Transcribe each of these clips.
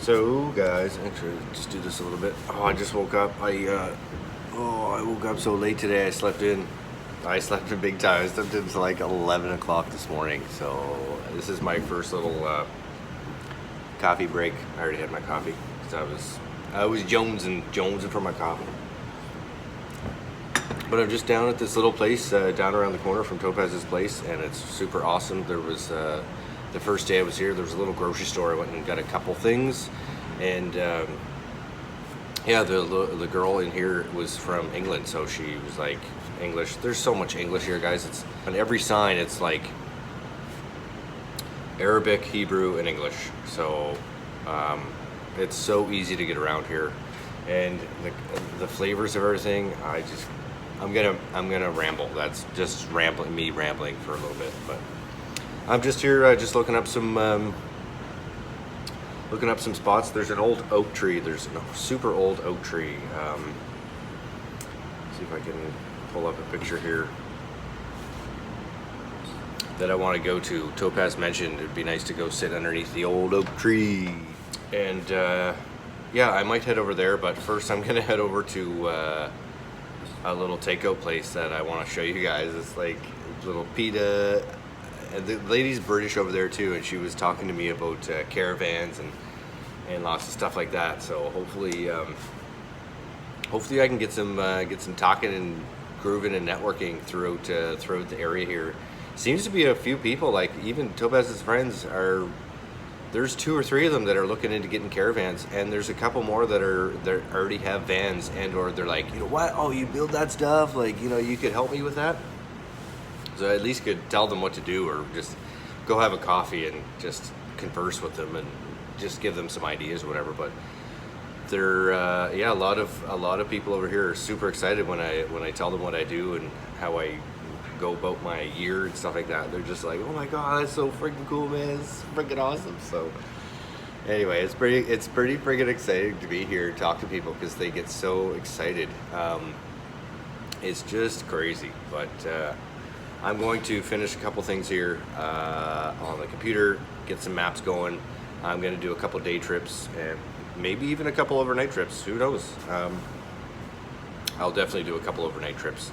So guys, actually just do this a little bit. Oh, I just woke up. I woke up so late today. I slept in big time. I slept in until like 11 o'clock this morning. So this is my first little coffee break. I already had my coffee because I was jonesing for my coffee. But I'm just down at this little place down around the corner from Topaz's place, and it's super awesome. There was the first day I was here, there was a little grocery store. I went and got a couple things, and yeah, the girl in here was from England, so she was like English. There's so much English here, guys. It's on every sign. It's like Arabic, Hebrew, and English. So it's so easy to get around here, and the flavors of everything. I'm gonna ramble. That's just me rambling for a little bit, but I'm just here just looking up some spots. There's an old oak tree. There's a super old oak tree. See if I can pull up a picture here that I want to go to. Topaz mentioned it'd be nice to go sit underneath the old oak tree, and yeah, I might head over there. But first, I'm gonna head over to a little takeout place that I want to show you guys. It's like little pita, and the lady's British over there too, and she was talking to me about caravans and lots of stuff like that. So hopefully I can get some talking and grooving and networking throughout the area here. Seems to be a few people, like even Topaz's friends are. There's 2 or 3 of them that are looking into getting caravans, and there's a couple more that already have vans, and or they're like, you know what? Oh, you build that stuff? Like, you know, you could help me with that. So I at least could tell them what to do, or just go have a coffee and just converse with them and just give them some ideas or whatever. But they're yeah, a lot of people over here are super excited when I tell them what I do and how I go about my year and stuff like that. They're just like, oh my god, that's so freaking cool, man. It's freaking awesome. So anyway, it's pretty freaking exciting to be here and talk to people because they get so excited. It's just crazy. But I'm going to finish a couple things here on the computer, get some maps going. I'm going to do a couple day trips and maybe even a couple overnight trips. Who knows? I'll definitely do a couple overnight trips.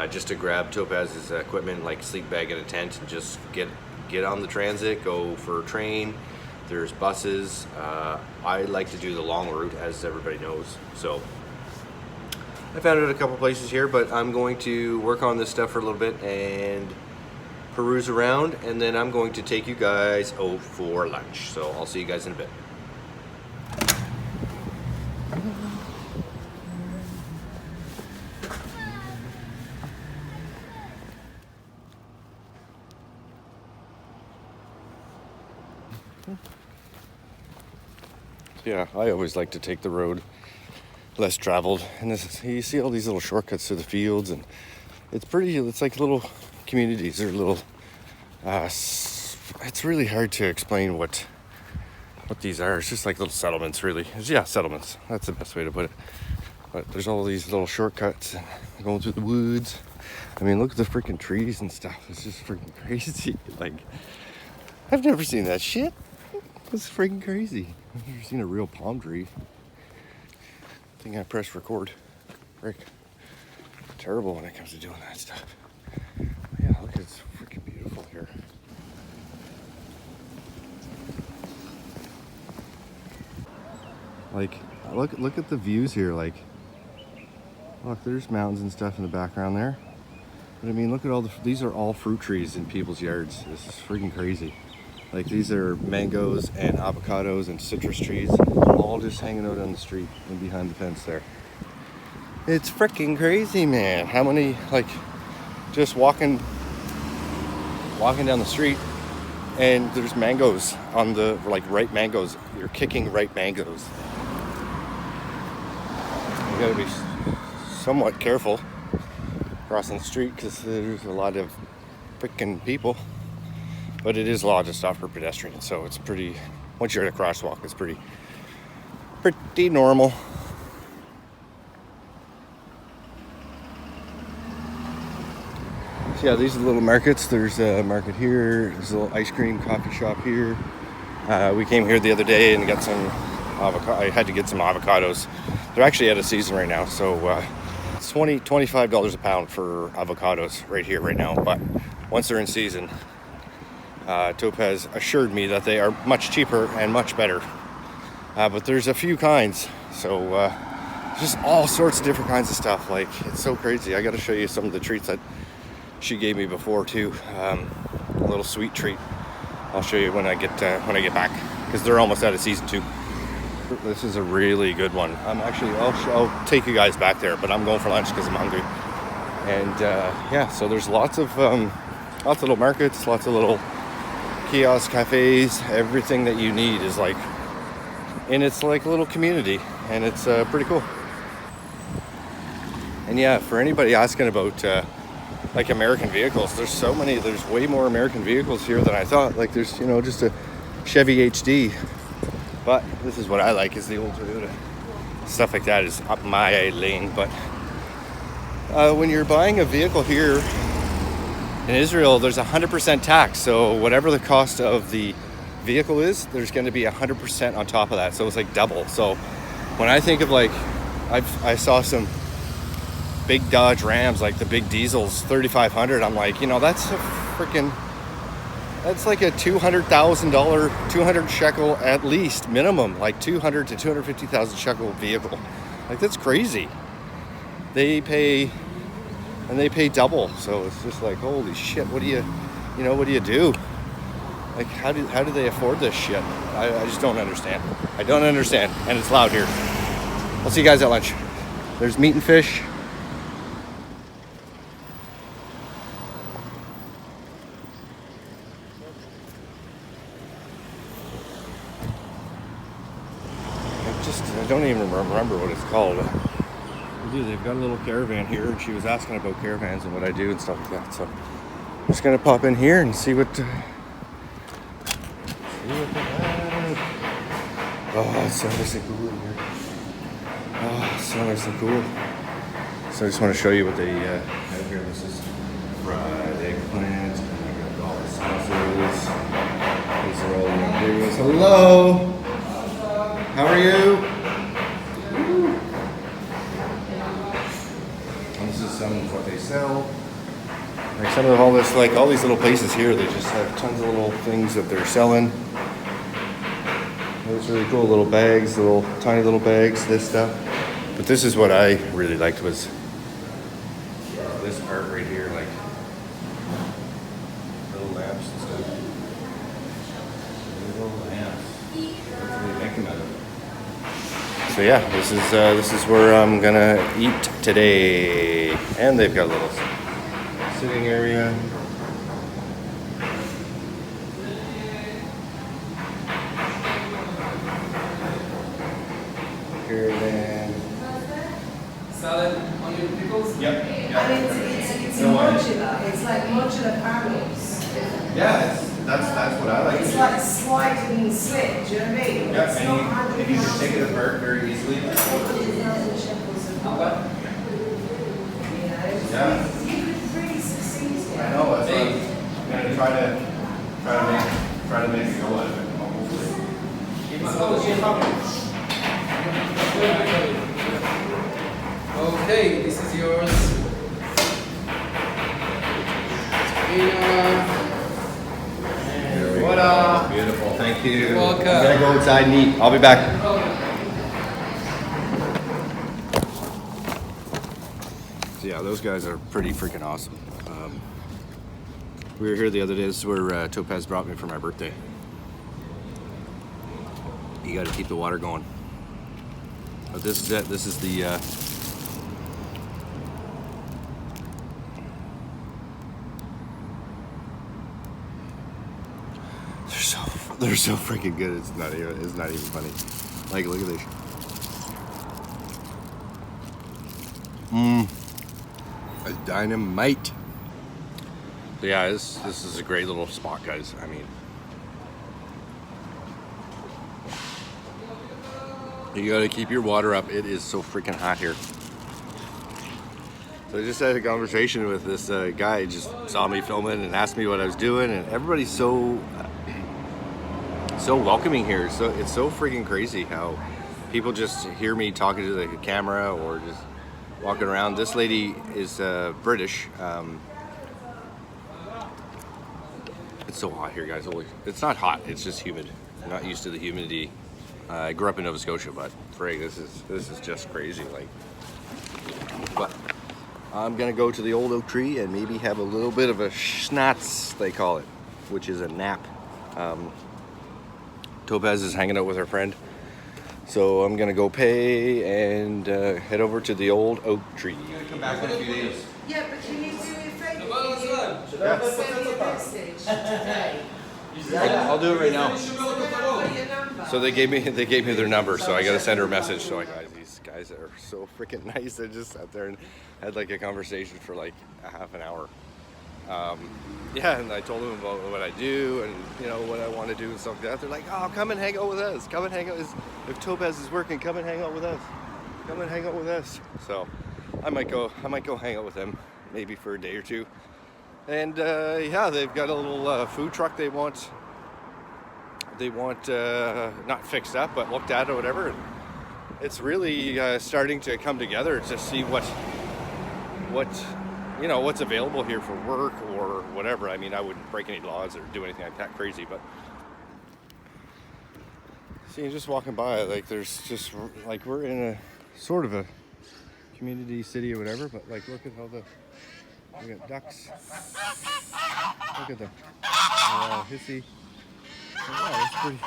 Just to grab Topaz's equipment, like sleep bag and a tent, and just get on the transit, go for a train. There's buses. I like to do the long route, as everybody knows. So I found it a couple places here, but I'm going to work on this stuff for a little bit and peruse around, and then I'm going to take you guys out for lunch. So I'll see you guys in a bit. Yeah, I always like to take the road less traveled, and you see all these little shortcuts through the fields, and it's like little communities or little it's really hard to explain what these are. It's just like little settlements, really. Yeah, settlements, that's the best way to put it. But there's all these little shortcuts and going through the woods. I mean, look at the freaking trees and stuff. It's just freaking crazy. Like, I've never seen that shit. It's freaking crazy. I've never seen a real palm tree. I think I pressed record. Frick. Terrible when it comes to doing that stuff. But yeah, look, it's freaking beautiful here. Like, look at the views here. Like, look, there's mountains and stuff in the background there. But I mean, look at these are all fruit trees in people's yards. This is freaking crazy. Like, these are mangoes and avocados and citrus trees, all just hanging out on the street and behind the fence there. It's freaking crazy, man. How many, like, just walking down the street, and there's mangoes on the, like, ripe mangoes. You're kicking ripe mangoes. You gotta be somewhat careful crossing the street because there's a lot of freaking people. But it is law to stop for pedestrians, so it's pretty, once you're at a crosswalk, it's pretty normal. So yeah, these are the little markets. There's a market here, there's a little ice cream coffee shop here. We came here the other day and got some I had to get some avocados. They're actually out of season right now, so it's $25 a pound for avocados right here, right now. But once they're in season, Topaz assured me that they are much cheaper and much better. But there's a few kinds, so just all sorts of different kinds of stuff. Like, it's so crazy. I got to show you some of the treats that she gave me before too. A little sweet treat. I'll show you when I get back, because they're almost out of season too. This is a really good one. I'll take you guys back there, but I'm going for lunch because I'm hungry. And yeah, so there's lots of little markets, lots of little kiosks, cafes. Everything that you need is like, and it's like a little community, and it's pretty cool. And yeah, for anybody asking about like American vehicles, there's way more American vehicles here than I thought. Like, there's, you know, just a Chevy HD, but this is what I like, is the old Toyota. Stuff like that is up my lane. But when you're buying a vehicle here in Israel, there's 100% tax. So whatever the cost of the vehicle is, there's going to be 100% on top of that. So it's like double. So when I think of, like, I saw some big Dodge Rams, like the big diesels, 3,500. I'm like, you know, that's like a $200,000, 200 shekel at least minimum, like 200 to 250,000 shekel vehicle. Like, that's crazy. They pay double. So it's just like, holy shit, what do you do? Like, how do they afford this shit? I just don't understand. I don't understand. And it's loud here. I'll see you guys at lunch. There's meat and fish. I don't even remember what it's called. They've got a little caravan here, and she was asking about caravans and what I do and stuff like that. So I'm just gonna pop in here and see what they have. Oh, it's so nice and cool in here. Oh, it's so nice and cool. So I just want to show you what they have here. This is fried eggplant, and I got all the sauces. These are all the ingredients. Hello! How are you? And this is some of what they sell. Like some of all this, like all these little places here, they just have tons of little things that they're selling. It's really cool, little bags, tiny little bags, this stuff. But this is what I really liked, was this part right here, like little lamps and stuff. Little lamps. What do they make them out of? So yeah, this is where I'm gonna eat today. And they've got a little sitting area. Caravan. Salad, onion, pickles? Yep. And it's modular. It's like modular panels. Yeah, that's what I like. It's like sliding slit. Do you know what I mean? Yeah, It's and you can take it apart very easily. $100,000 shekels of What? Yeah. You could really succeed here. I know. That's what I'm gonna try to make it go out of it. Hopefully. Okay, this is yours. Voila. Beautiful. Thank you. You're welcome. I'm gonna go outside and eat. I'll be back. So yeah, those guys are pretty freaking awesome. We were here the other day. This is where Topaz brought me for my birthday. You got to keep the water going. But this is it. This is the. They're so freaking good. It's not even funny. Like, look at this. It's dynamite. So yeah, this is a great little spot, guys. I mean, you gotta keep your water up. It is so freaking hot here. So I just had a conversation with this guy. He just saw me filming and asked me what I was doing, and everybody's so so welcoming here. So it's so freaking crazy how people just hear me talking to the camera or just walking around. This lady is British. It's so hot here, guys. Holy, it's not hot. It's just humid. I'm not used to the humidity. I grew up in Nova Scotia, but frig, this is just crazy. Like, but I'm gonna go to the old oak tree and maybe have a little bit of a schnatz, they call it, which is a nap. Topaz is hanging out with her friend, so I'm gonna go pay and head over to the old oak tree. I'm gonna come back in a few days. Yeah, but can you do me a favor? Yeah. Send me a message today. I'll do it right now. Your number. So they gave me their number, so I gotta send her a message. So these guys are so freaking nice. They just sat there and had like a conversation for like a half an hour. Yeah, and I told them about what I do and you know what I want to do and stuff like that. They're like, "Oh, come and hang out with us. Come and hang out. If Topaz is working, come and hang out with us. Come and hang out with us." So I might go hang out with them maybe for a day or two. And yeah, they've got a little food truck they want not fixed up but looked at or whatever. And it's really starting to come together to see what you know what's available here for work or whatever. I mean, I wouldn't break any laws or do anything like that crazy, but see, just walking by, like there's just like we're in a sort of a community city or whatever, but like look at how we got ducks. Look at them. Hissy. Yeah, it's pretty.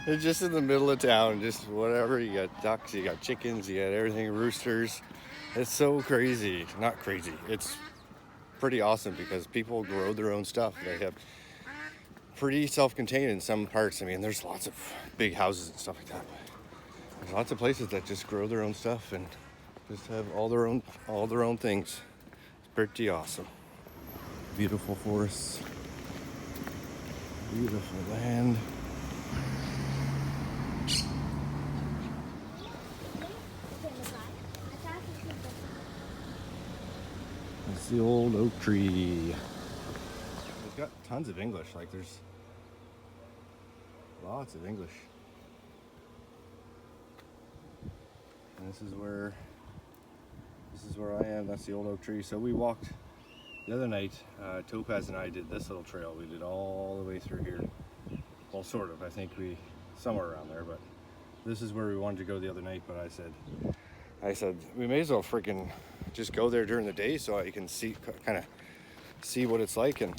They're just in the middle of town, just whatever. You got ducks, you got chickens, you got everything, roosters. It's so crazy. Not crazy. It's pretty awesome because people grow their own stuff. They have pretty self-contained in some parts. I mean, there's lots of big houses and stuff like that. But there's lots of places that just grow their own stuff and just have all their own things. It's pretty awesome. Beautiful forests. Beautiful land. It's the old oak tree. It's got tons of English, like there's lots of English. And this is where I am. That's the old oak tree. So we walked the other night. Topaz and I did this little trail. We did all the way through here. Well, sort of. I think we somewhere around there. But this is where we wanted to go the other night. But I said we may as well freaking just go there during the day so I can kind of see what it's like and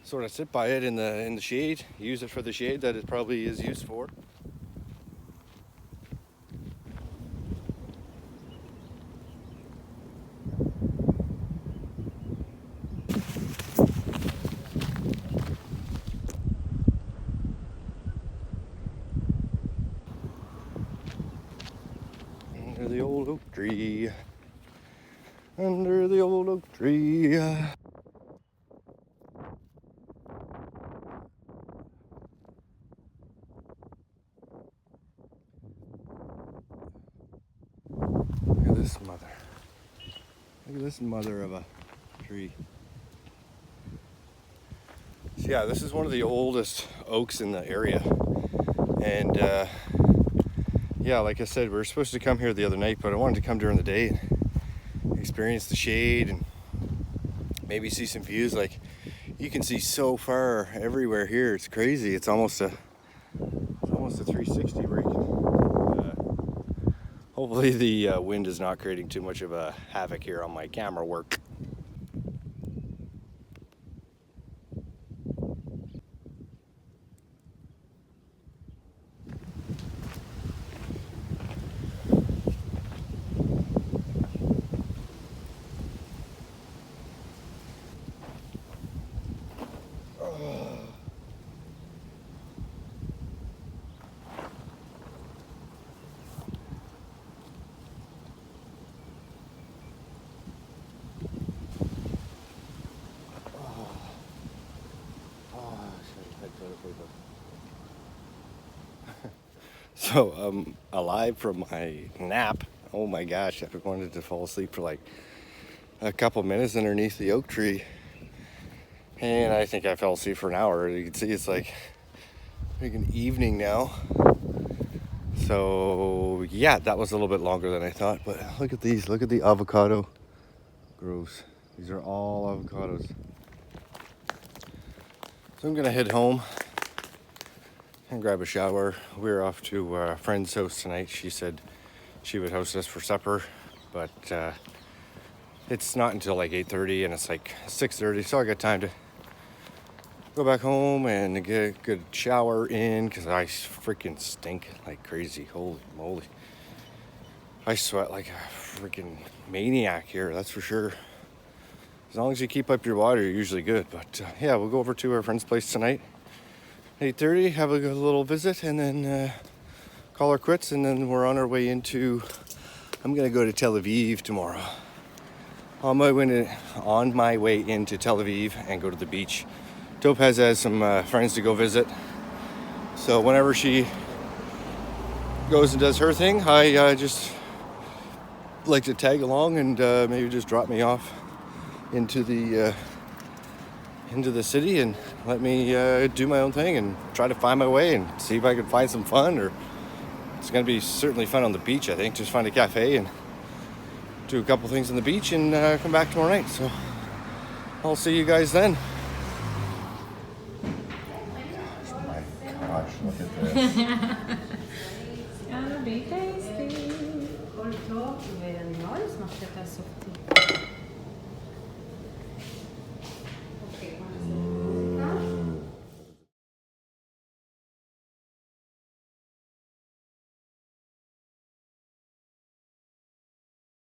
sort of sit by it in the shade. Use it for the shade that it probably is used for. Under the old oak tree. Under the old oak tree. Look at this mother. Look at this mother of a tree. So yeah, this is one of the oldest oaks in the area. And yeah, like I said, we were supposed to come here the other night, but I wanted to come during the day and experience the shade and maybe see some views. Like you can see so far everywhere here. It's crazy. It's almost a 360 where you can, hopefully the wind is not creating too much of a havoc here on my camera work. So I'm alive from my nap. Oh my gosh, I wanted to fall asleep for like a couple minutes underneath the oak tree. And I think I fell asleep for an hour. You can see it's like an evening now. So yeah, that was a little bit longer than I thought. But look at these. Look at the avocado groves. These are all avocados. So I'm gonna head home and grab a shower. We're off to a friend's house tonight. She said she would host us for supper, but it's not until like 8:30 and it's like 6:30, so I got time to go back home and get a good shower in because I freaking stink like crazy. Holy moly. I sweat like a freaking maniac here, that's for sure. As long as you keep up your water, you're usually good. But yeah, we'll go over to our friend's place tonight. 8:30, have a good little visit, and then call her quits, and then we're on our way into... I'm gonna go to Tel Aviv tomorrow. On my way into Tel Aviv and go to the beach. Topaz has some friends to go visit. So whenever she goes and does her thing, I just like to tag along and maybe just drop me off into the city and let me do my own thing and try to find my way and see if I can find some fun. Or it's going to be certainly fun on the beach, I think. Just find a cafe and do a couple things on the beach and come back tomorrow night. So I'll see you guys then. Oh my gosh, look at this. Ja, blir tasty. Har du klart med en? Ja, det smakar så.